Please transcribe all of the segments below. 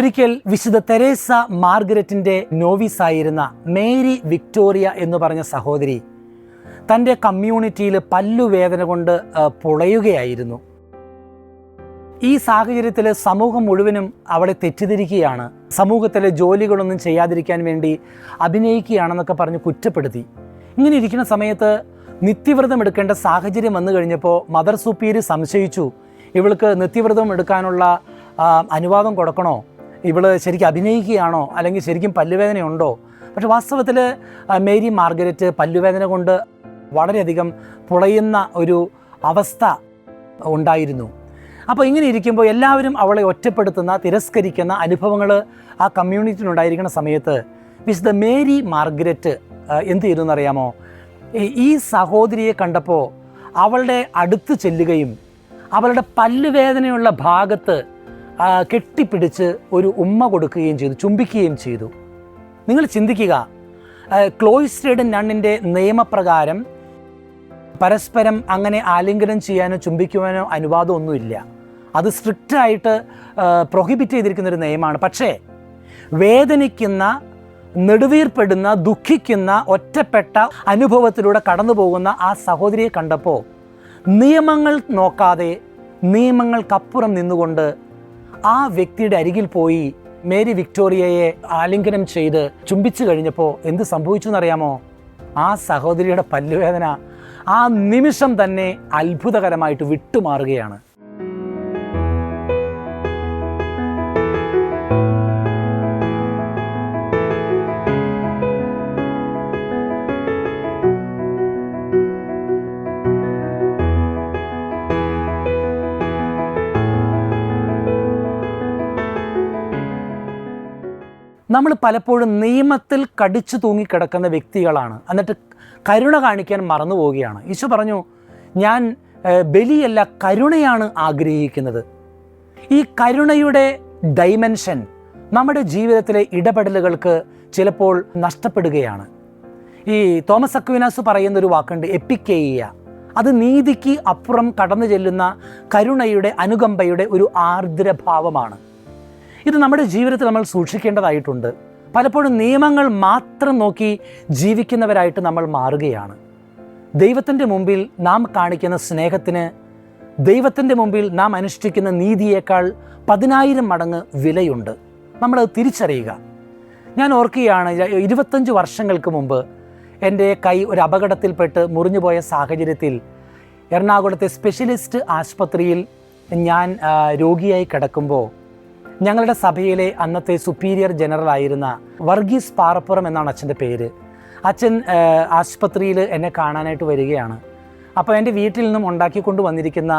ഒരിക്കൽ വിശുദ്ധ Teresa മാർഗരറ്റിൻ്റെ നോവിസായിരുന്ന Mary Victoria എന്ന് പറഞ്ഞ സഹോദരി തൻ്റെ കമ്മ്യൂണിറ്റിയിൽ പല്ലുവേദന കൊണ്ട് പുളയുകയായിരുന്നു. ഈ സാഹചര്യത്തിൽ സമൂഹം മുഴുവനും അവളെ തെറ്റിദ്ധരിക്കുകയാണ്. സമൂഹത്തിലെ ജോലികളൊന്നും ചെയ്യാതിരിക്കാൻ വേണ്ടി അഭിനയിക്കുകയാണെന്നൊക്കെ പറഞ്ഞ് കുറ്റപ്പെടുത്തി. ഇങ്ങനെ ഇരിക്കുന്ന സമയത്ത് നിത്യവ്രതം എടുക്കേണ്ട സാഹചര്യം വന്നു കഴിഞ്ഞപ്പോൾ മദർ സുപ്പീരിയർ സംശയിച്ചു, ഇവൾക്ക് നിത്യവ്രതം എടുക്കാനുള്ള അനുവാദം കൊടുക്കണോ, ഇവൾ ശരിക്കും അഭിനയിക്കുകയാണോ, അല്ലെങ്കിൽ ശരിക്കും പല്ലുവേദനയുണ്ടോ? പക്ഷെ വാസ്തവത്തിൽ മേരി മാർഗരറ്റ് പല്ലുവേദന കൊണ്ട് വളരെയധികം പുളയുന്ന ഒരു അവസ്ഥ ഉണ്ടായിരുന്നു. അപ്പോൾ ഇങ്ങനെ ഇരിക്കുമ്പോൾ എല്ലാവരും അവളെ ഒറ്റപ്പെടുത്തുന്ന, തിരസ്കരിക്കുന്ന അനുഭവങ്ങൾ ആ കമ്മ്യൂണിറ്റിയിലുണ്ടായിരിക്കുന്ന സമയത്ത് വിശുദ്ധ മേരി മാർഗരറ്റ് എന്ത് ചെയ്തു എന്നറിയാമോ? ഈ സഹോദരിയെ കണ്ടപ്പോൾ അവളുടെ അടുത്ത് ചെല്ലുകയും അവളുടെ പല്ലുവേദനയുള്ള ഭാഗത്ത് കെട്ടിപ്പിടിച്ച് ഒരു ഉമ്മ കൊടുക്കുകയും ചെയ്തു, ചുംബിക്കുകയും ചെയ്തു. നിങ്ങൾ ചിന്തിക്കുക, ക്ലോയിസ്റ്റേഡ് നണ്ണിൻ്റെ നിയമപ്രകാരം പരസ്പരം അങ്ങനെ ആലിംഗനം ചെയ്യാനോ ചുംബിക്കുവാനോ അനുവാദമൊന്നുമില്ല. അത് സ്ട്രിക്റ്റായിട്ട് പ്രൊഹിബിറ്റ് ചെയ്തിരിക്കുന്നൊരു നിയമമാണ്. പക്ഷേ വേദനിക്കുന്ന, നെടുവീർപ്പെടുന്ന, ദുഃഖിക്കുന്ന, ഒറ്റപ്പെട്ട അനുഭവത്തിലൂടെ കടന്നു പോകുന്ന ആ സഹോദരിയെ കണ്ടപ്പോൾ നിയമങ്ങൾ നോക്കാതെ നിയമങ്ങൾക്കപ്പുറം നിന്നുകൊണ്ട് ആ വ്യക്തിയുടെ അരികിൽ പോയി മേരി വിക്ടോറിയയെ ആലിംഗനം ചെയ്ത് ചുംബിച്ചു കഴിഞ്ഞപ്പോൾ എന്ത് സംഭവിച്ചു എന്നറിയാമോ? ആ സഹോദരിയുടെ പല്ലുവേദന ആ നിമിഷം തന്നെ അത്ഭുതകരമായിട്ട് വിട്ടുമാറുകയാണ്. നമ്മൾ പലപ്പോഴും നിയമത്തിൽ കടിച്ചു തൂങ്ങിക്കിടക്കുന്ന വ്യക്തികളാണ്, എന്നിട്ട് കരുണ കാണിക്കാൻ മറന്നു പോവുകയാണ്. ഈശോ പറഞ്ഞു, ഞാൻ ബലിയല്ല കരുണയാണ് ആഗ്രഹിക്കുന്നത്. ഈ കരുണയുടെ ഡൈമെൻഷൻ നമ്മുടെ ജീവിതത്തിലെ ഇടപെടലുകൾക്ക് ചിലപ്പോൾ നഷ്ടപ്പെടുകയാണ്. ഈ തോമസ് അക്വിനാസ് പറയുന്നൊരു വാക്കുണ്ട്, എപ്പിക്കെയ്യ. അത് നീതിക്ക് അപ്പുറം കടന്നു ചെല്ലുന്ന കരുണയുടെ, അനുകമ്പയുടെ ഒരു ആർദ്രഭാവമാണ്. ഇത് നമ്മുടെ ജീവിതത്തിൽ നമ്മൾ സൂക്ഷിക്കേണ്ടതായിട്ടുണ്ട്. പലപ്പോഴും നിയമങ്ങൾ മാത്രം നോക്കി ജീവിക്കുന്നവരായിട്ട് നമ്മൾ മാറുകയാണ്. ദൈവത്തിൻ്റെ മുമ്പിൽ നാം കാണിക്കുന്ന സ്നേഹത്തിന്, ദൈവത്തിൻ്റെ മുമ്പിൽ നാം അനുഷ്ഠിക്കുന്ന നീതിയേക്കാൾ 10,000 മടങ്ങ് വിലയുണ്ട്. നമ്മളത് തിരിച്ചറിയുക. ഞാൻ ഓർക്കുകയാണ്, 25 വർഷങ്ങൾക്ക് മുമ്പ് എൻ്റെ കൈ ഒരു അപകടത്തിൽപ്പെട്ട് മുറിഞ്ഞുപോയ സാഹചര്യത്തിൽ എറണാകുളത്തെ സ്പെഷ്യലിസ്റ്റ് ആശുപത്രിയിൽ ഞാൻ രോഗിയായി കിടക്കുമ്പോൾ ഞങ്ങളുടെ സഭയിലെ അന്നത്തെ സുപ്പീരിയർ ജനറൽ ആയിരുന്ന വർഗീസ് പാറപ്പുറം എന്നാണ് അച്ഛൻ്റെ പേര്. അച്ഛൻ ആശുപത്രിയിൽ എന്നെ കാണാനായിട്ട് വരികയാണ്. അപ്പോൾ എൻ്റെ വീട്ടിൽ നിന്നും ഉണ്ടാക്കിക്കൊണ്ട് വന്നിരിക്കുന്ന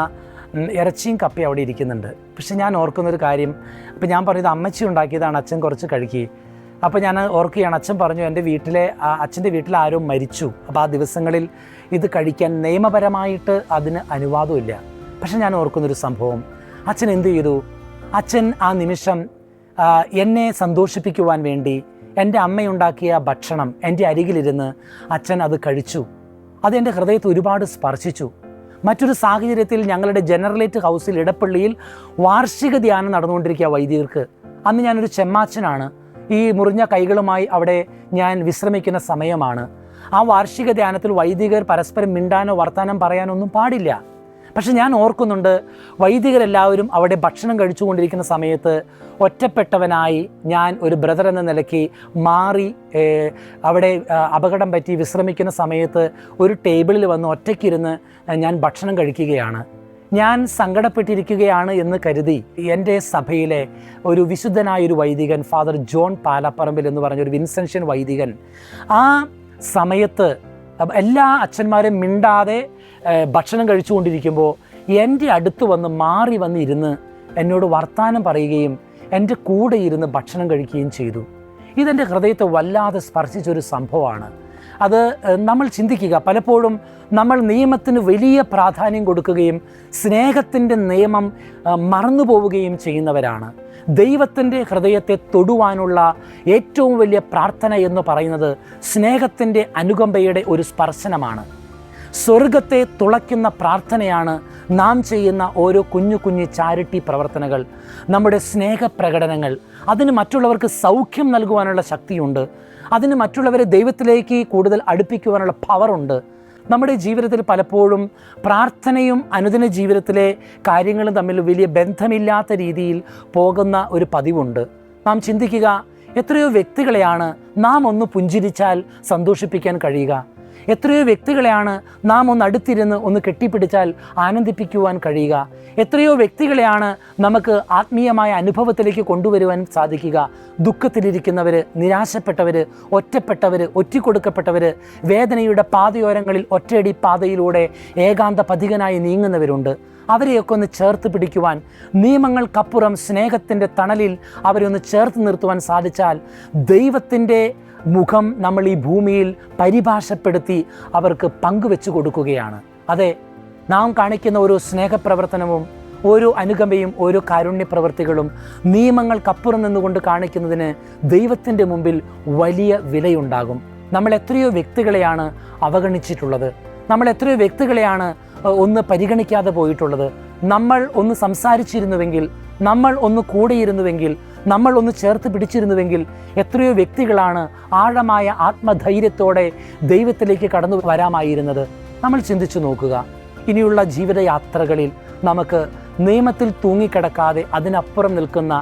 ഇറച്ചിയും കപ്പയും അവിടെ ഇരിക്കുന്നുണ്ട്. പക്ഷെ ഞാൻ ഓർക്കുന്നൊരു കാര്യം, അപ്പോൾ ഞാൻ പറഞ്ഞത് അമ്മച്ചി ഉണ്ടാക്കിയതാണ്, അച്ഛൻ കുറച്ച് കഴിക്കുക. അപ്പോൾ ഞാൻ ഓർക്കുകയാണ്, അച്ഛൻ പറഞ്ഞു അച്ഛൻ്റെ വീട്ടിൽ ആരോ മരിച്ചു. അപ്പോൾ ആ ദിവസങ്ങളിൽ ഇത് കഴിക്കാൻ നിയമപരമായിട്ട് അതിന് അനുവാദമില്ല. പക്ഷെ ഞാൻ ഓർക്കുന്നൊരു സംഭവം, അച്ഛൻ എന്ത് ചെയ്തു? അച്ഛൻ ആ നിമിഷം എന്നെ സന്തോഷിപ്പിക്കുവാൻ വേണ്ടി എൻ്റെ അമ്മയുണ്ടാക്കിയ ഭക്ഷണം എൻ്റെ അരികിലിരുന്ന് അച്ഛൻ അത് കഴിച്ചു. അതെൻ്റെ ഹൃദയത്തെ ഒരുപാട് സ്പർശിച്ചു. മറ്റൊരു സാഹചര്യത്തിൽ ഞങ്ങളുടെ ജനറലേറ്റ് ഹൗസിൽ ഇടപ്പള്ളിയിൽ വാർഷിക ധ്യാനം നടന്നുകൊണ്ടിരിക്കുക വൈദികർക്ക്. അന്ന് ഞാനൊരു ചെമ്മാച്ചനാണ്. ഈ മുറിഞ്ഞ കൈകളുമായി അവിടെ ഞാൻ വിശ്രമിക്കുന്ന സമയമാണ്. ആ വാർഷിക ധ്യാനത്തിൽ വൈദികർ പരസ്പരം മിണ്ടാനോ വർത്താനം പറയാനോ ഒന്നും പാടില്ല. പക്ഷെ ഞാൻ ഓർക്കുന്നുണ്ട്, വൈദികരെല്ലാവരും അവിടെ ഭക്ഷണം കഴിച്ചുകൊണ്ടിരിക്കുന്ന സമയത്ത് ഒറ്റപ്പെട്ടവനായി ഞാൻ ഒരു ബ്രദർ എന്ന നിലയ്ക്ക് മാറി അവിടെ അപകടം പറ്റി വിശ്രമിക്കുന്ന സമയത്ത് ഒരു ടേബിളിൽ വന്ന് ഒറ്റയ്ക്കിരുന്ന് ഞാൻ ഭക്ഷണം കഴിക്കുകയാണ്. ഞാൻ സങ്കടപ്പെട്ടിരിക്കുകയാണ് എന്ന് കരുതി എൻ്റെ സഭയിലെ ഒരു വിശുദ്ധനായൊരു വൈദികൻ, ഫാദർ ജോൺ പാലപ്പറമ്പിൽ എന്ന് പറഞ്ഞൊരു വിൻസെൻഷ്യൻ വൈദികൻ, ആ സമയത്ത് എല്ലാ അച്ഛന്മാരും മിണ്ടാതെ ഭക്ഷണം കഴിച്ചുകൊണ്ടിരിക്കുമ്പോൾ എൻ്റെ അടുത്ത് വന്ന് മാറി വന്നിരുന്ന് എന്നോട് വർത്താനം പറയുകയും എൻ്റെ കൂടെ ഇരുന്ന് ഭക്ഷണം കഴിക്കുകയും ചെയ്തു. ഇതെൻ്റെ ഹൃദയത്തെ വല്ലാതെ സ്പർശിച്ചൊരു സംഭവമാണ്. അത് നമ്മൾ ചിന്തിക്കുക, പലപ്പോഴും നമ്മൾ നിയമത്തിന് വലിയ പ്രാധാന്യം കൊടുക്കുകയും സ്നേഹത്തിൻ്റെ നിയമം മറന്നു പോവുകയും ചെയ്യുന്നവരാണ്. ദൈവത്തിൻ്റെ ഹൃദയത്തെ തൊടുവാനുള്ള ഏറ്റവും വലിയ പ്രാർത്ഥന എന്ന് പറയുന്നത് സ്നേഹത്തിൻ്റെ അനുകമ്പയുടെ ഒരു സ്പർശനമാണ്. സ്വർഗത്തെ തുളയ്ക്കുന്ന പ്രാർത്ഥനയാണ് നാം ചെയ്യുന്ന ഓരോ കുഞ്ഞു കുഞ്ഞു ചാരിറ്റി പ്രവർത്തനങ്ങൾ, നമ്മുടെ സ്നേഹപ്രകടനങ്ങൾ. അതിന് മറ്റുള്ളവർക്ക് സൗഖ്യം നൽകുവാനുള്ള ശക്തിയുണ്ട്. അതിന് മറ്റുള്ളവരെ ദൈവത്തിലേക്ക് കൂടുതൽ അടുപ്പിക്കുവാനുള്ള പവറുണ്ട്. നമ്മുടെ ജീവിതത്തിൽ പലപ്പോഴും പ്രാർത്ഥനയും അനുദിന ജീവിതത്തിലെ കാര്യങ്ങളും തമ്മിൽ വലിയ ബന്ധമില്ലാത്ത രീതിയിൽ പോകുന്ന ഒരു പതിവുണ്ട്. നാം ചിന്തിക്കുക, എത്രയോ വ്യക്തികളെയാണ് നാം ഒന്ന് പുഞ്ചിരിച്ചാൽ സന്തോഷിപ്പിക്കാൻ കഴിയുക, എത്രയോ വ്യക്തികളെയാണ് നാം ഒന്ന് അടുത്തിരുന്ന് ഒന്ന് കെട്ടിപ്പിടിച്ചാൽ ആനന്ദിപ്പിക്കുവാൻ കഴിയുക, എത്രയോ വ്യക്തികളെയാണ് നമുക്ക് ആത്മീയമായ അനുഭവത്തിലേക്ക് കൊണ്ടുവരുവാൻ സാധിക്കുക. ദുഃഖത്തിലിരിക്കുന്നവർ, നിരാശപ്പെട്ടവർ, ഒറ്റപ്പെട്ടവർ, ഒറ്റിക്കൊടുക്കപ്പെട്ടവർ, വേദനയുടെ പാതയോരങ്ങളിൽ ഒറ്റയടി പാതയിലൂടെ ഏകാന്ത പഥികനായി നീങ്ങുന്നവരുണ്ട്. അവരെയൊക്കെ ഒന്ന് ചേർത്ത് പിടിക്കുവാൻ, നിയമങ്ങൾക്കപ്പുറം സ്നേഹത്തിൻ്റെ തണലിൽ അവരെ ഒന്ന് ചേർത്ത് നിർത്തുവാൻ സാധിച്ചാൽ ദൈവത്തിൻ്റെ മുഖം നമ്മൾ ഈ ഭൂമിയിൽ പരിഭാഷപ്പെടുത്തി അവർക്ക് പങ്കുവെച്ചു കൊടുക്കുകയാണ്. അതെ, നാം കാണിക്കുന്ന ഓരോ സ്നേഹപ്രവർത്തനവും, ഓരോ അനുകമ്പയും, ഓരോ കാരുണ്യ പ്രവൃത്തികളും നിയമങ്ങൾക്കപ്പുറം നിന്നുകൊണ്ട് കാണിക്കുന്നതിന് ദൈവത്തിൻ്റെ മുമ്പിൽ വലിയ വിലയുണ്ടാകും. നമ്മൾ എത്രയോ വ്യക്തികളെയാണ് അവഗണിച്ചിട്ടുള്ളത്, നമ്മൾ എത്രയോ വ്യക്തികളെയാണ് ഒന്ന് പരിഗണിക്കാതെ പോയിട്ടുള്ളത്. നമ്മൾ ഒന്ന് സംസാരിച്ചിരുന്നുവെങ്കിൽ, നമ്മൾ ഒന്ന് കൂടെയിരുന്നുവെങ്കിൽ, നമ്മൾ ഒന്ന് ചേർത്ത് പിടിച്ചിരുന്നുവെങ്കിൽ എത്രയോ വ്യക്തികളാണ് ആഴമായ ആത്മധൈര്യത്തോടെ ദൈവത്തിലേക്ക് കടന്നു വരാമായിരുന്നത്. നമ്മൾ ചിന്തിച്ചു നോക്കുക. ഇനിയുള്ള ജീവിതയാത്രകളിൽ നമുക്ക് നിയമത്തിൽ തൂങ്ങിക്കിടക്കാതെ അതിനപ്പുറം നിൽക്കുന്ന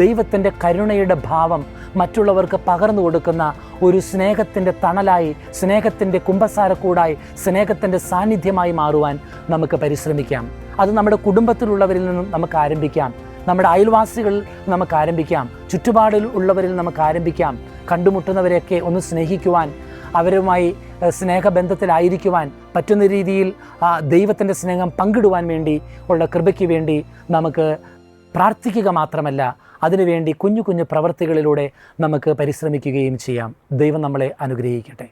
ദൈവത്തിൻ്റെ കരുണയുടെ ഭാവം മറ്റുള്ളവർക്ക് പകർന്നു കൊടുക്കുന്ന ഒരു സ്നേഹത്തിൻ്റെ തണലായി, സ്നേഹത്തിൻ്റെ കുമ്പസാരക്കൂടായി, സ്നേഹത്തിൻ്റെ സാന്നിധ്യമായി മാറുവാൻ നമുക്ക് പരിശ്രമിക്കാം. അത് നമ്മുടെ കുടുംബത്തിലുള്ളവരിൽ നിന്നും നമുക്ക് ആരംഭിക്കാം, നമ്മുടെ അയൽവാസികളിൽ നമുക്ക് ആരംഭിക്കാം, ചുറ്റുപാടിൽ ഉള്ളവരിൽ നമുക്ക് ആരംഭിക്കാം. കണ്ടുമുട്ടുന്നവരെയൊക്കെ ഒന്ന് സ്നേഹിക്കുവാൻ, അവരുമായി സ്നേഹബന്ധത്തിലായിരിക്കുവാൻ പറ്റുന്ന രീതിയിൽ ദൈവത്തിൻ്റെ സ്നേഹം പങ്കിടുവാൻ വേണ്ടി ഉള്ള കൃപയ്ക്ക് വേണ്ടി നമുക്ക് പ്രാർത്ഥിക്കുക മാത്രമല്ല, അതിനുവേണ്ടി കുഞ്ഞു കുഞ്ഞു പ്രവൃത്തികളിലൂടെ നമുക്ക് പരിശ്രമിക്കുകയും ചെയ്യാം. ദൈവം നമ്മളെ അനുഗ്രഹിക്കട്ടെ.